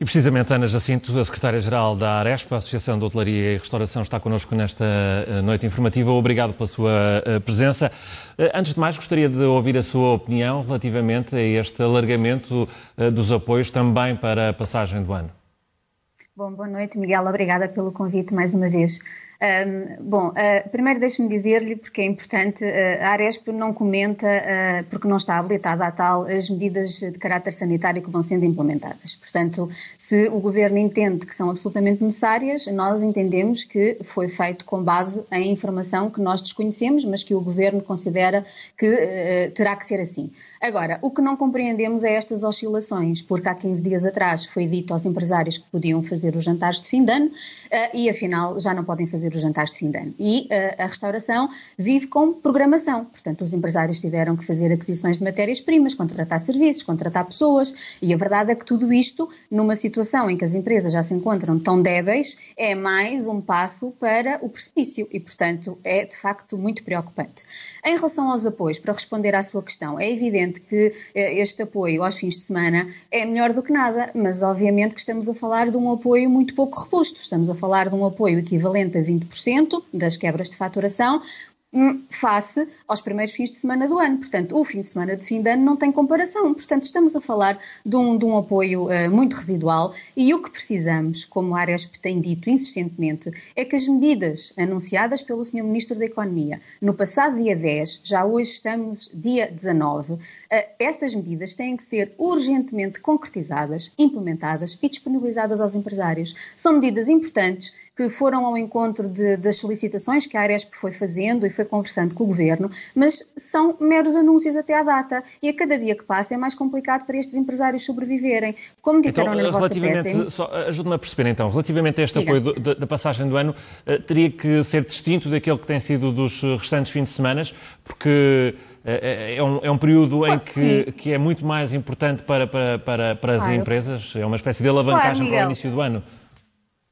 E precisamente Ana Jacinto, a secretária-geral da Aresp, a Associação de Hotelaria e Restauração, está connosco nesta noite informativa. Obrigado pela sua presença. Antes de mais, gostaria de ouvir a sua opinião relativamente a este alargamento dos apoios também para a passagem do ano. Bom, boa noite, Miguel. Obrigada pelo convite mais uma vez. Primeiro deixe-me dizer-lhe, porque é importante, a Aresp não comenta, porque não está habilitada a tal, as medidas de caráter sanitário que vão sendo implementadas. Portanto, se o Governo entende que são absolutamente necessárias, nós entendemos que foi feito com base em informação que nós desconhecemos, mas que o Governo considera que terá que ser assim. Agora, o que não compreendemos é estas oscilações, porque há 15 dias atrás foi dito aos empresários que podiam fazer os jantares de fim de ano e afinal já não podem fazer os jantares de fim de ano. E a restauração vive com programação, portanto os empresários tiveram que fazer aquisições de matérias-primas, contratar serviços, contratar pessoas e a verdade é que tudo isto, numa situação em que as empresas já se encontram tão débeis, é mais um passo para o precipício e portanto é de facto muito preocupante. Em relação aos apoios, para responder à sua questão, é evidente que este apoio aos fins de semana é melhor do que nada, mas obviamente que estamos a falar de um apoio muito pouco robusto, estamos a falar de um apoio equivalente a 20% das quebras de faturação, face aos primeiros fins de semana do ano. Portanto, o fim de semana de fim de ano não tem comparação. Portanto, estamos a falar de um apoio muito residual e o que precisamos, como a Aresp tem dito insistentemente, é que as medidas anunciadas pelo Sr. Ministro da Economia no passado dia 10, já hoje estamos dia 19, essas medidas têm que ser urgentemente concretizadas, implementadas e disponibilizadas aos empresários. São medidas importantes que foram ao encontro das solicitações que a Aresp foi fazendo e foi conversando com o Governo, mas são meros anúncios até à data e a cada dia que passa é mais complicado para estes empresários sobreviverem. Como disseram na vossa peça... Ajude-me a perceber então, relativamente a este apoio da passagem do ano, teria que ser distinto daquele que tem sido dos restantes fins de semana, porque é um período em que é muito mais importante para as empresas, é uma espécie de alavancagem para o início do ano.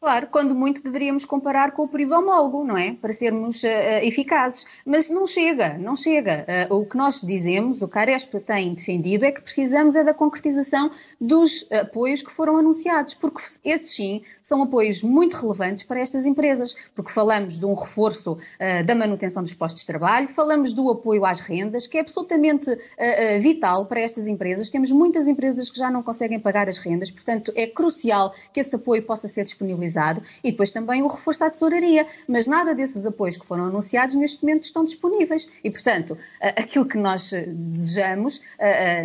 Claro, quando muito deveríamos comparar com o período homólogo, não é? Para sermos eficazes. Mas não chega. O que nós dizemos, o que a Aresp tem defendido, é que precisamos da concretização dos apoios que foram anunciados, porque esses sim são apoios muito relevantes para estas empresas, porque falamos de um reforço da manutenção dos postos de trabalho, falamos do apoio às rendas, que é absolutamente vital para estas empresas. Temos muitas empresas que já não conseguem pagar as rendas, portanto é crucial que esse apoio possa ser disponibilizado. E depois também o reforço à tesouraria, mas nada desses apoios que foram anunciados neste momento estão disponíveis e, portanto, aquilo que nós desejamos,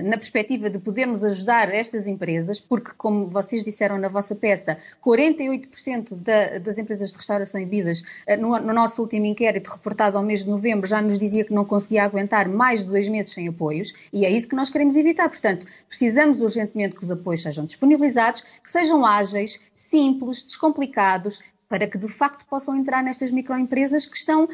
na perspectiva de podermos ajudar estas empresas, porque, como vocês disseram na vossa peça, 48% das empresas de restauração e bebidas, no nosso último inquérito reportado ao mês de novembro, já nos dizia que não conseguia aguentar mais de 2 meses sem apoios e é isso que nós queremos evitar. Portanto, precisamos urgentemente que os apoios sejam disponibilizados, que sejam ágeis, simples, descomplicados, para que de facto possam entrar nestas microempresas que estão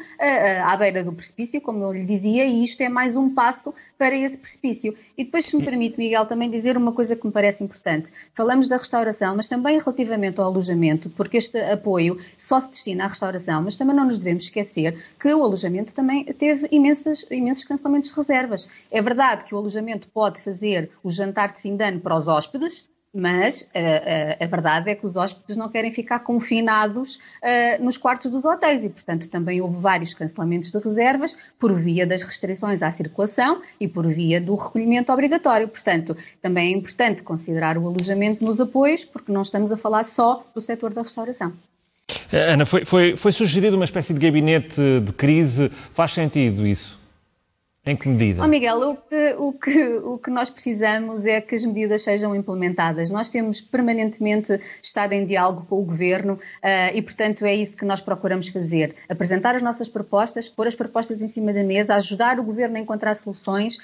à beira do precipício, como eu lhe dizia, e isto é mais um passo para esse precipício. E depois, se me permite, Miguel, também dizer uma coisa que me parece importante. Falamos da restauração, mas também relativamente ao alojamento, porque este apoio só se destina à restauração, mas também não nos devemos esquecer que o alojamento também teve imensos cancelamentos de reservas. É verdade que o alojamento pode fazer o jantar de fim de ano para os hóspedes, mas a verdade é que os hóspedes não querem ficar confinados nos quartos dos hotéis e, portanto, também houve vários cancelamentos de reservas por via das restrições à circulação e por via do recolhimento obrigatório. Portanto, também é importante considerar o alojamento nos apoios, porque não estamos a falar só do setor da restauração. Ana, foi sugerido uma espécie de gabinete de crise. Faz sentido isso? Em que medida? Miguel, o que nós precisamos é que as medidas sejam implementadas. Nós temos permanentemente estado em diálogo com o Governo e, portanto, é isso que nós procuramos fazer. Apresentar as nossas propostas, pôr as propostas em cima da mesa, ajudar o Governo a encontrar soluções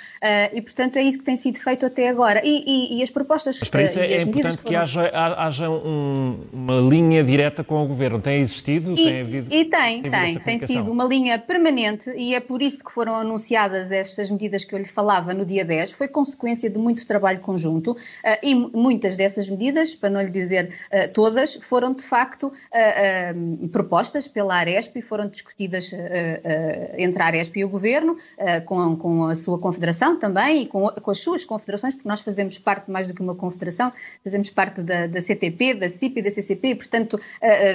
e, portanto, é isso que tem sido feito até agora. E as propostas... Mas para isso é importante que haja uma linha direta com o Governo. Tem existido? Tem sido uma linha permanente e é por isso que foram anunciadas anunciadas estas medidas que eu lhe falava no dia 10, foi consequência de muito trabalho conjunto e muitas dessas medidas, para não lhe dizer todas, foram de facto propostas pela Aresp e foram discutidas entre a Aresp e o Governo, com a sua confederação também e com as suas confederações, porque nós fazemos parte mais do que uma confederação, fazemos parte da CTP, da CIP e da CCP, e portanto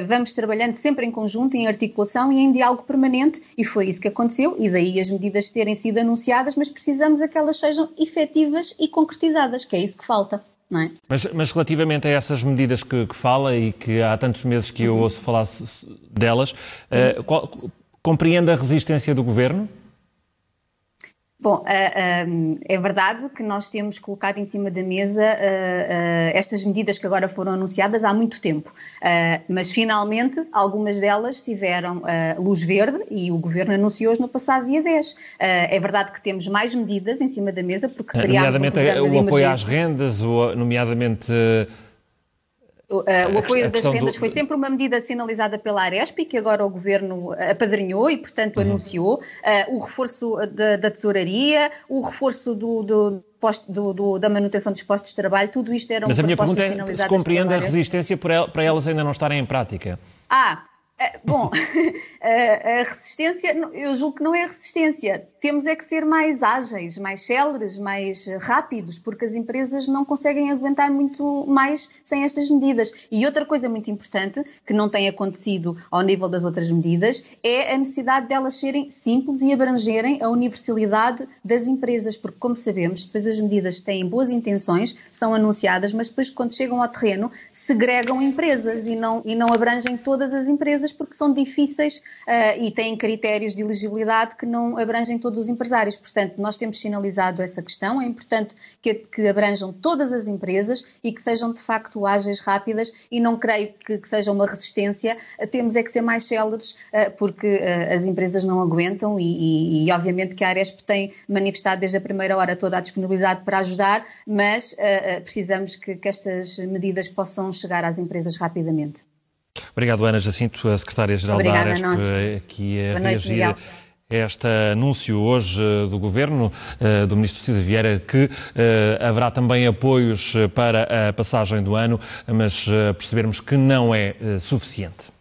vamos trabalhando sempre em conjunto, em articulação e em diálogo permanente, e foi isso que aconteceu, e daí as medidas terem sido anunciadas, mas precisamos é que elas sejam efetivas e concretizadas, que é isso que falta. Não é? Mas relativamente a essas medidas que fala e que há tantos meses que eu ouço falar delas, compreende a resistência do Governo? Bom, é verdade que nós temos colocado em cima da mesa estas medidas que agora foram anunciadas há muito tempo, mas finalmente algumas delas tiveram luz verde e o Governo anunciou-as no passado dia 10. É verdade que temos mais medidas em cima da mesa porque criámos um programa de emergência. O apoio às rendas, nomeadamente... O apoio das rendas foi sempre uma medida sinalizada pela Aresp, que agora o Governo apadrinhou e, portanto, anunciou. O reforço da tesouraria, o reforço da manutenção dos postos de trabalho, tudo isto eram propostas sinalizadas. Mas a minha pergunta é se compreende a resistência para elas ainda não estarem em prática. Bom, a resistência, eu julgo que não é resistência. Temos é que ser mais ágeis, mais céleres, mais rápidos, porque as empresas não conseguem aguentar muito mais sem estas medidas. E outra coisa muito importante, que não tem acontecido ao nível das outras medidas, é a necessidade delas serem simples e abrangerem a universalidade das empresas, porque, como sabemos, depois as medidas têm boas intenções, são anunciadas, mas depois, quando chegam ao terreno, segregam empresas e não abrangem todas as empresas, porque são difíceis e têm critérios de elegibilidade que não abrangem todos os empresários. Portanto, nós temos sinalizado essa questão. É importante que abranjam todas as empresas e que sejam, de facto, ágeis, rápidas, e não creio que seja uma resistência. Temos é que ser mais céleres, porque as empresas não aguentam e obviamente que a Aresp tem manifestado desde a primeira hora toda a disponibilidade para ajudar, mas precisamos que estas medidas possam chegar às empresas rapidamente. Obrigado, Ana Jacinto, a Secretária-Geral da Aresp, aqui a reagir a este anúncio hoje do Governo, do Ministro Cisa Vieira, que haverá também apoios para a passagem do ano, mas percebermos que não é suficiente.